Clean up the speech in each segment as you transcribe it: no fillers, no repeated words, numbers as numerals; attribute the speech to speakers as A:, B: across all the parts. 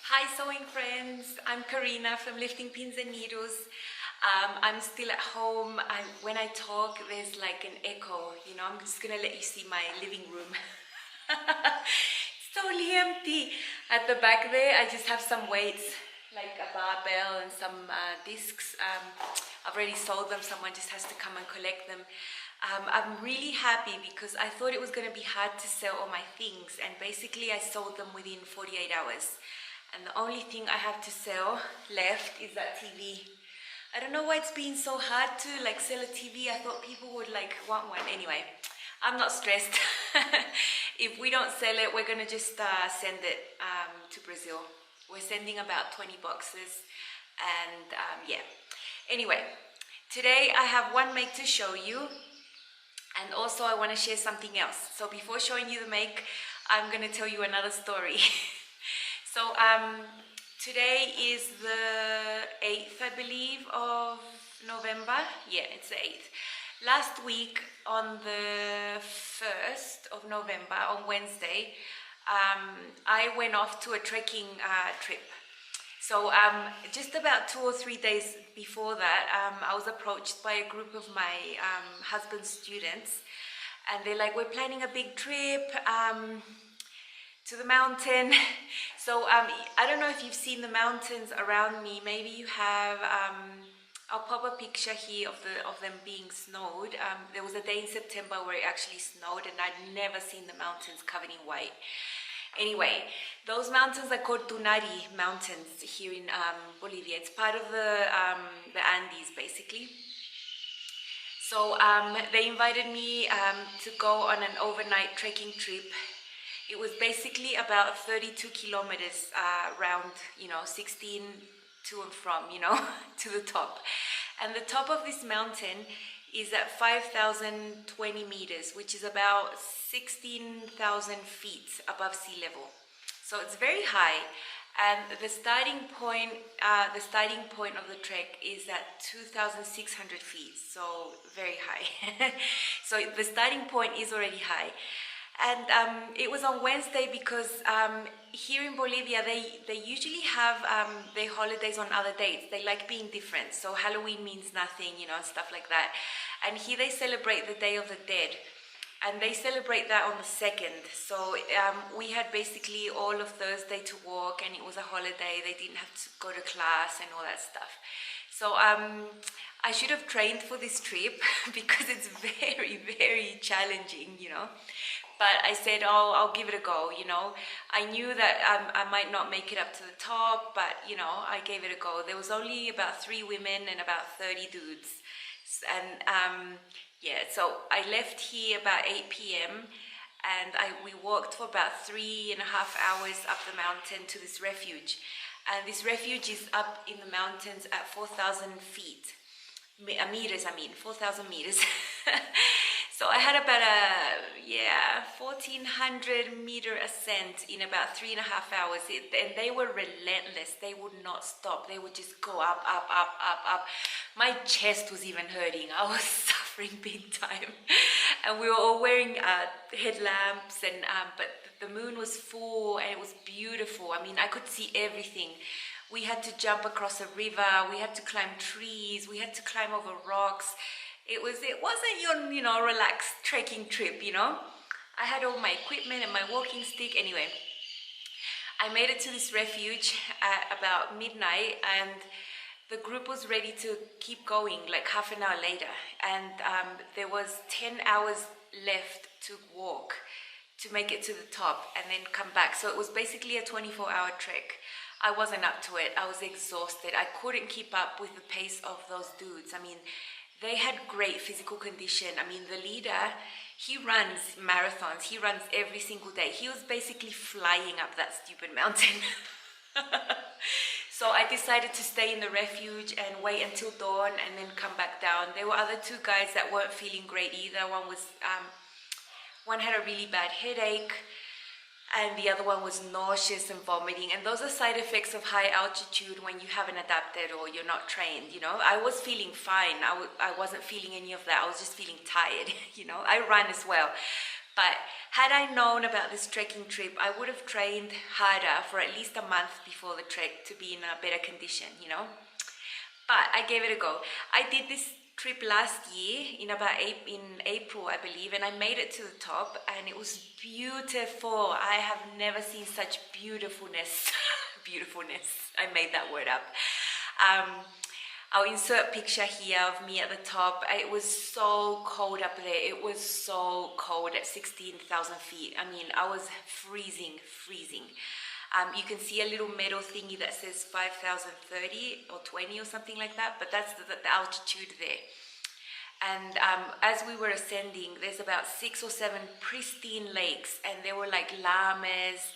A: Hi sewing friends, I'm Karina from Lifting Pins and Needles. I'm still at home. When I talk there's like an echo, I'm just gonna let you see my living room. It's totally empty. At the back there I just have some weights like a barbell and some discs. I've already sold them, someone just has to come and collect them. I'm really happy because I thought it was going to be hard to sell all my things, and basically I sold them within 48 hours. And the only thing I have to sell left is that TV. I don't know why it's been so hard to sell a TV. I thought people would want one. Anyway, I'm not stressed. If we don't sell it, we're gonna just send it to Brazil. We're sending about 20 boxes, and yeah. Anyway, today I have one make to show you, and also I want to share something else. So before showing you the make, I'm gonna tell you another story. So today is the 8th, I believe, of November. Yeah, it's the 8th. Last week on the 1st of November, on Wednesday, I went off to a trekking trip. So just about 2 or 3 days before that, I was approached by a group of my husband's students, and they're like, we're planning a big trip to the mountain. So I don't know if you've seen the mountains around me. Maybe you have. I'll pop a picture here of them being snowed. There was a day in September where it actually snowed, and I'd never seen the mountains covered in white. Anyway, those mountains are called Tunari Mountains here in Bolivia. It's part of the Andes, basically. So they invited me to go on an overnight trekking trip. It was basically about 32 kilometers round, 16 to and from, to the top. And the top of this mountain is at 5,020 meters, which is about 16,000 feet above sea level. So it's very high. And the starting point of the trek is at 2,600 feet, so very high. So the starting point is already high. And it was on Wednesday because here in Bolivia, they usually have their holidays on other dates. They like being different. So Halloween means nothing, stuff like that. And here they celebrate the Day of the Dead. And they celebrate that on the 2nd. So we had basically all of Thursday to walk, and it was a holiday. They didn't have to go to class and all that stuff. So I should have trained for this trip because it's very, very challenging, But I said, oh, I'll give it a go, I knew that I might not make it up to the top, but, I gave it a go. There was only about 3 women and about 30 dudes. And, yeah, so I left here about 8 p.m. and we walked for about 3.5 hours up the mountain to this refuge. And this refuge is up in the mountains at 4,000 feet. Meters, 4,000 meters. So I had about a 1,400 meter ascent in about 3.5 hours, and they were relentless. They would not stop. They would just go up, up, up, up, up. My chest was even hurting. I was suffering big time, and we were all wearing headlamps, and but the moon was full, and it was beautiful. I could see everything. We had to jump across a river. We had to climb trees. We had to climb over rocks. It wasn't your relaxed trekking trip, I had all my equipment and my walking stick. Anyway, I made it to this refuge at about midnight, and the group was ready to keep going like half an hour later. And there was 10 hours left to walk to make it to the top and then come back. So it was basically a 24-hour trek. I wasn't up to it. I was exhausted. I couldn't keep up with the pace of those dudes. They had great physical condition. The leader, he runs marathons. He runs every single day. He was basically flying up that stupid mountain. So I decided to stay in the refuge and wait until dawn and then come back down. There were other 2 guys that weren't feeling great either. One had a really bad headache, and the other one was nauseous and vomiting. And those are side effects of high altitude when you haven't adapted or you're not trained, I was feeling fine. I wasn't feeling any of that. I was just feeling tired, I run as well. But had I known about this trekking trip, I would have trained harder for at least a month before the trek to be in a better condition, you know. But I gave it a go. I did this trip last year in April, I believe, and I made it to the top, and it was beautiful. I have never seen such beautifulness. Beautifulness. I made that word up. I'll insert a picture here of me at the top. It was so cold up there. It was so cold at 16,000 feet. I mean, I was freezing. You can see a little metal thingy that says 5,030 or 20 or something like that, but that's the altitude there. And as we were ascending, there's about 6 or 7 pristine lakes, and there were like llamas,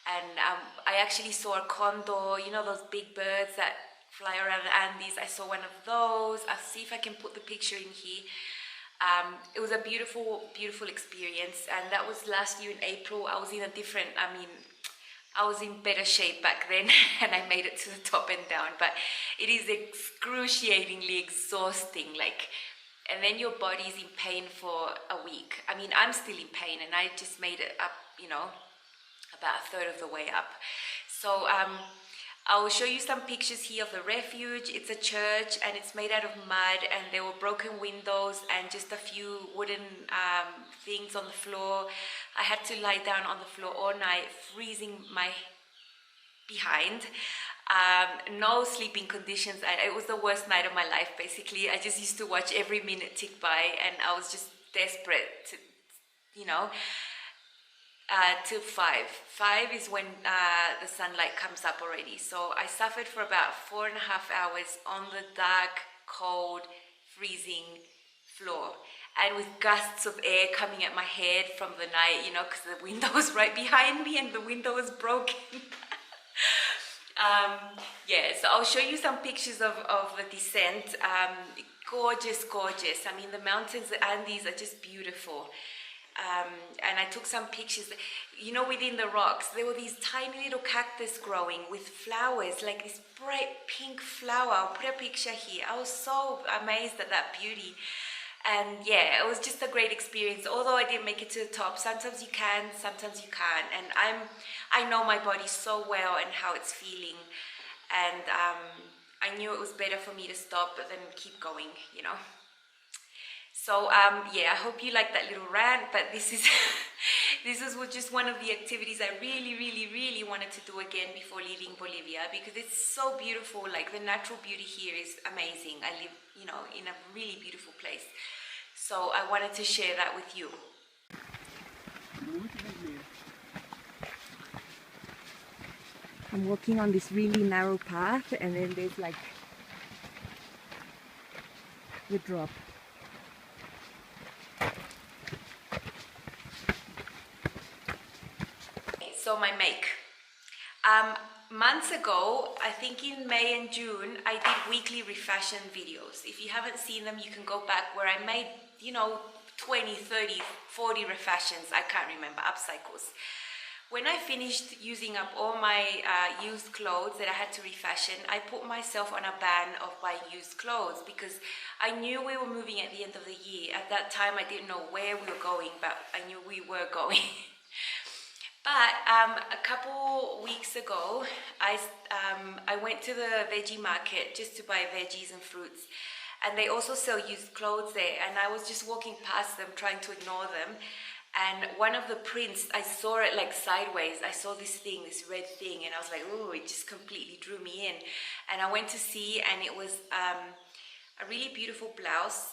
A: and I actually saw a condor, you know, those big birds that fly around the Andes. I saw one of those. I'll see if I can put the picture in here. It was a beautiful experience, and that was last year in April. I was in a different, I was in better shape back then, and I made it to the top and down, but it is excruciatingly exhausting, like, and then your body's in pain for a week. I mean, I'm still in pain, and I just made it up, you know, about a third of the way up. So I will show you some pictures here of the refuge. It's a church, and it's made out of mud, and there were broken windows and just a few wooden things on the floor. I had to lie down on the floor all night, freezing my behind. No sleeping conditions. It was the worst night of my life, basically. I just used to watch every minute tick by, and I was just desperate to, you know, till 5. 5 is when the sunlight comes up already. So I suffered for about 4.5 hours on the dark, cold, freezing floor, and with gusts of air coming at my head from the night, you know, because the window was right behind me and the window was broken. Yeah, so I'll show you some pictures of the descent. Gorgeous. I mean, the mountains, the Andes are just beautiful. And I took some pictures. You know, within the rocks, there were these tiny little cactus growing with flowers, like this bright pink flower. I'll put a picture here. I was so amazed at that beauty. And yeah, it was just a great experience. Although I didn't make it to the top, sometimes you can, sometimes you can't. And I know my body so well and how it's feeling. And I knew it was better for me to stop than keep going, you know. So yeah, I hope you like that little rant, but this is just one of the activities I really wanted to do again before leaving Bolivia, because it's so beautiful. Like, the natural beauty here is amazing. I live, you know, in a really beautiful place. So I wanted to share that with you. I'm walking on this really narrow path, and then there's like the drop. So my make. Months ago, I think in May and June, I did weekly refashion videos. If you haven't seen them, you can go back, where I made, you know, 20, 30, 40 refashions, I can't remember, upcycles. When I finished using up all my used clothes that I had to refashion, I put myself on a ban of buying used clothes, because I knew we were moving at the end of the year. At that time, I didn't know where we were going, but I knew we were going. But a couple weeks ago, I went to the veggie market just to buy veggies and fruits, and they also sell used clothes there, and I was just walking past them trying to ignore them, and one of the prints, I saw it like sideways. I saw this thing, this red thing, and I was like, oh, it just completely drew me in. And I went to see, and it was a really beautiful blouse.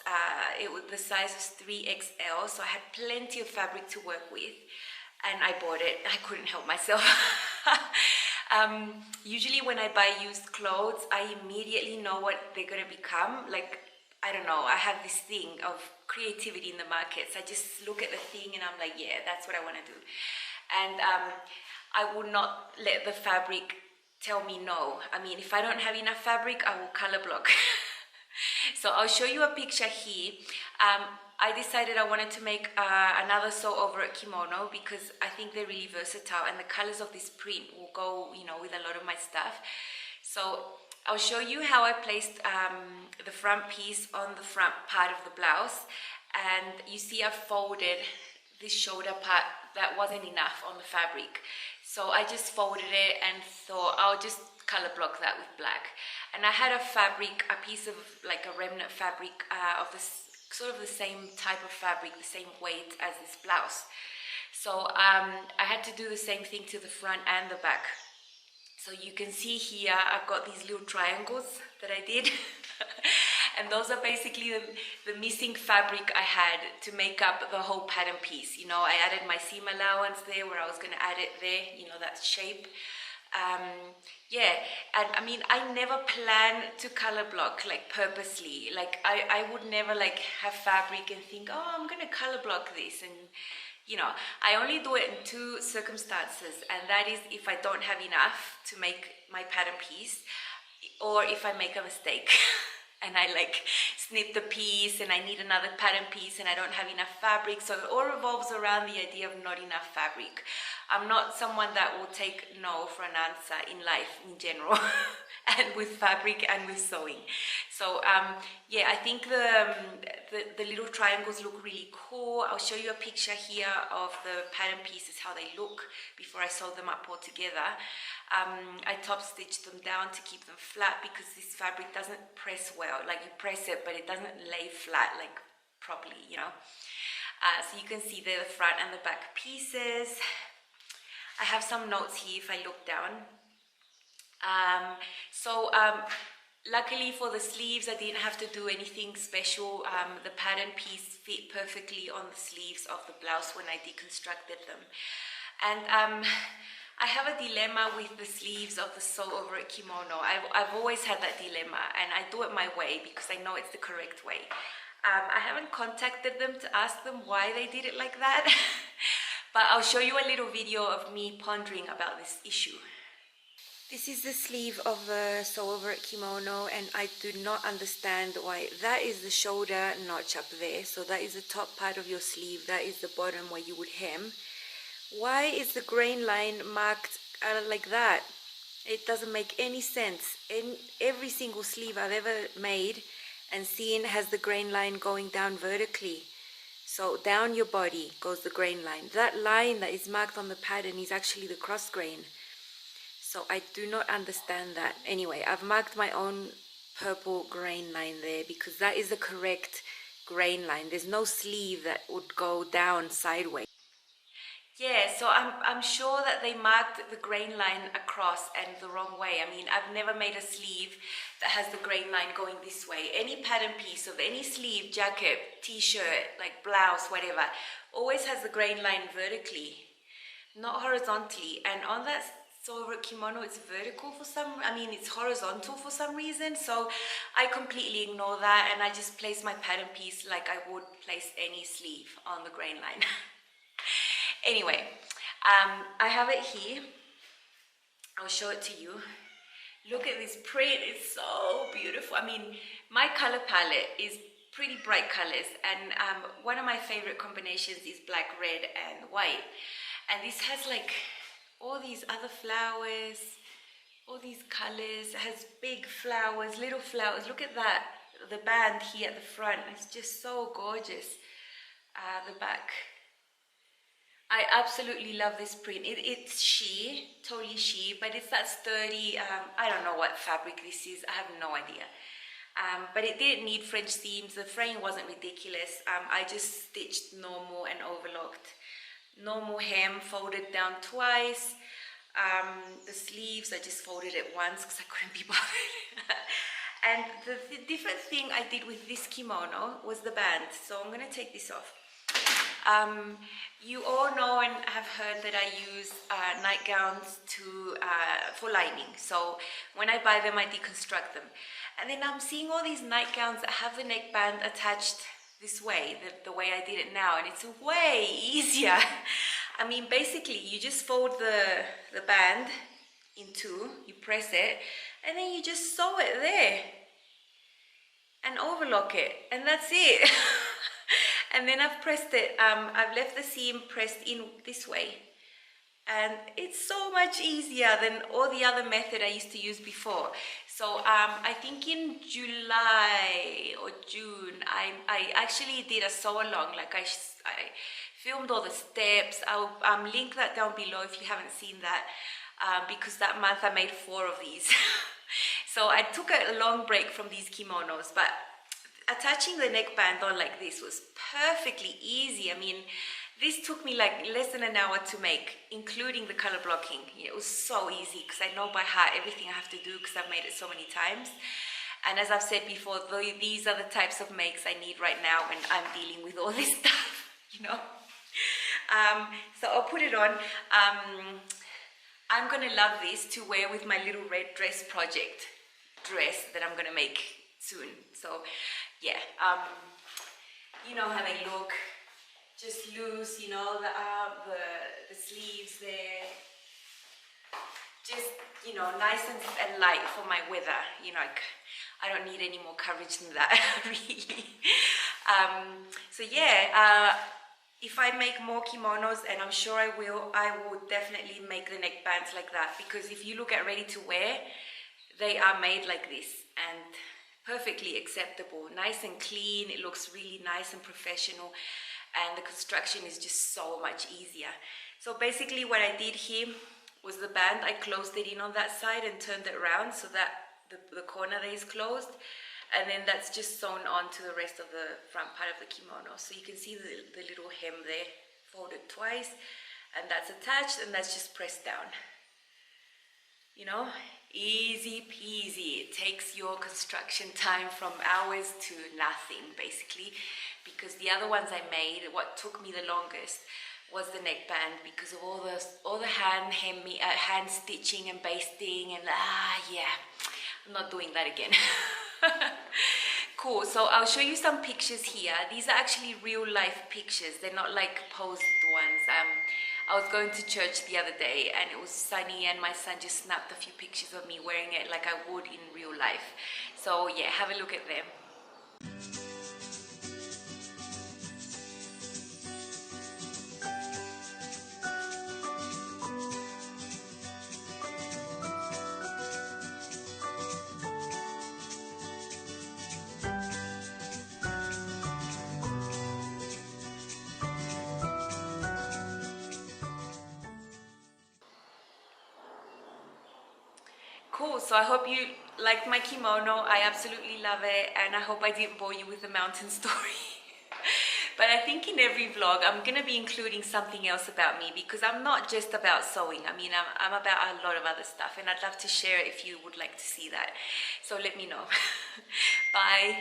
A: It was the size was 3XL, so I had plenty of fabric to work with. And I bought it. I couldn't help myself. Usually when I buy used clothes, I immediately know what they're going to become. Like, I don't know, I have this thing of creativity in the markets. I just look at the thing and I'm like, yeah, that's what I want to do. And I will not let the fabric tell me no. I mean, if I don't have enough fabric, I will color block. So I'll show you a picture here. I decided I wanted to make another sew over a kimono, because I think they're really versatile, and the colors of this print will go, you know, with a lot of my stuff. So I'll show you how I placed the front piece on the front part of the blouse, and you see I've folded this shoulder part that wasn't enough on the fabric. So I just folded it and thought I'll just color block that with black. And I had a fabric, a piece of like a remnant fabric of this sort of the same type of fabric, the same weight as this blouse. So I had to do the same thing to the front and the back. So you can see here I've got these little triangles that I did. And those are basically the missing fabric I had to make up the whole pattern piece. You know, I added my seam allowance there where I was going to add it there, you know, that shape. Yeah, and I mean, I never plan to color block like purposely. Like I would never like have fabric and think, oh, I'm going to color block this. And, you know, I only do it in two circumstances. And that is if I don't have enough to make my pattern piece, or if I make a mistake. And I like snip the piece and I need another pattern piece and I don't have enough fabric. So it all revolves around the idea of not enough fabric. I'm not someone that will take no for an answer in life in general, and with fabric and with sewing. So yeah, I think the little triangles look really cool. I'll show you a picture here of the pattern pieces, how they look before I sew them up all together. I top stitched them down to keep them flat because this fabric doesn't press well. Like you press it, but it doesn't lay flat like properly, you know. So you can see there the front and the back pieces. I have some notes here if I look down. Luckily for the sleeves, I didn't have to do anything special. The pattern piece fit perfectly on the sleeves of the blouse when I deconstructed them. And I have a dilemma with the sleeves of the sew over it kimono. I've always had that dilemma, and I do it my way because I know it's the correct way. I haven't contacted them to ask them why they did it like that, but I'll show you a little video of me pondering about this issue. This is the sleeve of the sew over it kimono, and I do not understand why that is the shoulder notch up there. So that is the top part of your sleeve, that is the bottom where you would hem. Why is the grain line marked like that? It doesn't make any sense. In every single sleeve I've ever made and seen has the grain line going down vertically. So down your body goes the grain line. That line that is marked on the pattern is actually the cross grain. So I do not understand that. Anyway, I've marked my own purple grain line there because that is the correct grain line. There's no sleeve that would go down sideways. Yeah, so I'm sure that they marked the grain line across and the wrong way. I mean, I've never made a sleeve that has the grain line going this way. Any pattern piece of any sleeve, jacket, t-shirt, like blouse, whatever, always has the grain line vertically, not horizontally. And on that sew over kimono, it's vertical for it's horizontal for some reason. So I completely ignore that and I just place my pattern piece like I would place any sleeve on the grain line. Anyway, I have it here. I'll show it to you. Look at this print, it's so beautiful. I mean, my color palette is pretty bright colors, and one of my favorite combinations is black, red, and white. And this has like all these other flowers, all these colors. It has big flowers, little flowers. Look at that, the band here at the front. It's just so gorgeous. The back. I absolutely love this print. It's sheer, totally sheer, but it's that sturdy, I don't know what fabric this is, I have no idea. But it didn't need French seams, the fraying wasn't ridiculous. I just stitched normal and overlocked. Normal hem, folded down twice. The sleeves, I just folded it once because I couldn't be bothered. And the different thing I did with this kimono was the band. So I'm going to take this off. You all know and have heard that I use nightgowns for lining. So when I buy them, I deconstruct them. And then I'm seeing all these nightgowns that have the neckband attached this way, the way I did it now, and it's way easier. I mean, basically, you just fold the band in two, you press it, and then you just sew it there and overlock it, and that's it. And then I've pressed it, I've left the seam pressed in this way. And it's so much easier than all the other method I used to use before. So I think in July or June, I actually did a sew along. Like I filmed all the steps. I'll link that down below if you haven't seen that, because that month I made 4 of these. So I took a long break from these kimonos, but attaching the neckband on like this was perfectly easy. I mean, this took me like less than an hour to make, including the color blocking. It was so easy because I know by heart everything I have to do because I've made it so many times. And as I've said before, these are the types of makes I need right now when I'm dealing with all this stuff, you know. So I'll put it on. I'm gonna love this to wear with my little red dress project dress that I'm gonna make soon. So yeah, you know how they look. Just loose, you know, the sleeves there. Just, you know, nice and light for my weather. You know, I don't need any more coverage than that, really. So yeah, if I make more kimonos, and I'm sure I will definitely make the neckbands like that, because if you look at ready to wear, they are made like this and perfectly acceptable. Nice and clean, it looks really nice and professional. And the construction is just so much easier. So basically what I did here was the band, I closed it in on that side and turned it around so that the corner there is closed, and then that's just sewn on to the rest of the front part of the kimono. So you can see the little hem there, folded twice, and that's attached, and that's just pressed down. You know, easy peasy. It takes your construction time from hours to nothing, basically. Because the other ones I made, what took me the longest was the neckband, because of all the hand stitching and basting, and yeah, I'm not doing that again. Cool. So I'll show you some pictures here. These are actually real life pictures. They're not like posed ones. I was going to church the other day and it was sunny, and my son just snapped a few pictures of me wearing it like I would in real life. So yeah, have a look at them. Cool, so I hope you liked my kimono. I absolutely love it, and I hope I didn't bore you with the mountain story. But I think in every vlog I'm gonna be including something else about me, because I'm not just about sewing. I mean, I'm about a lot of other stuff, and I'd love to share it if you would like to see that. So let me know. Bye.